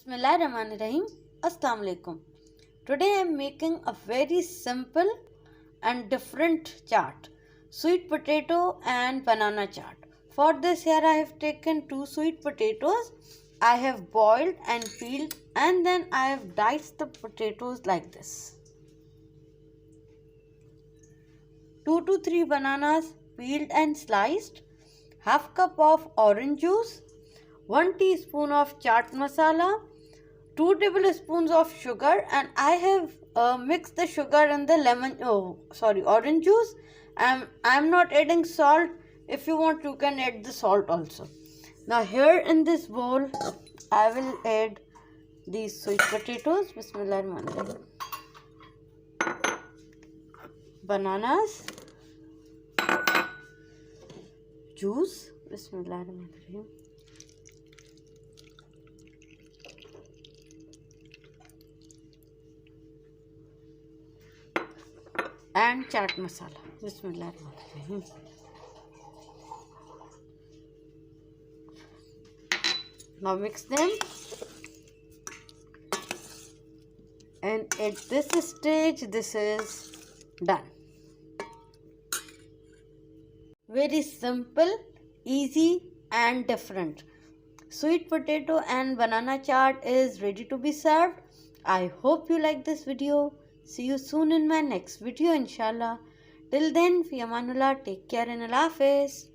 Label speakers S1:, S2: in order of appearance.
S1: Bismillahirrahmanirrahim. Assalamu alaikum. Today I am making a very simple and different chaat. Sweet potato and banana chaat. For this here I have taken 2 sweet potatoes. I have boiled and peeled and then I have diced the potatoes like this. 2 to 3 bananas peeled and sliced. Half cup of orange juice. 1 teaspoon of chaat masala, 2 tablespoons of sugar, and I have mixed the sugar and the orange juice. I'm not adding salt. If you want, you can add the salt also. Now here in this bowl, I will add these sweet potatoes. Bismillahirrahmanirrahim. Bananas, juice. Bismillahirrahmanirrahim. And chaat masala. Bismillahirrahmanirrahim. Now mix them, and at this stage this is done. Very simple, easy and different. Sweet potato and banana chaat is ready to be served. I hope you like this video. See you soon in my next video, inshallah. Till then, fi amanullah, take care and Allah Hafiz.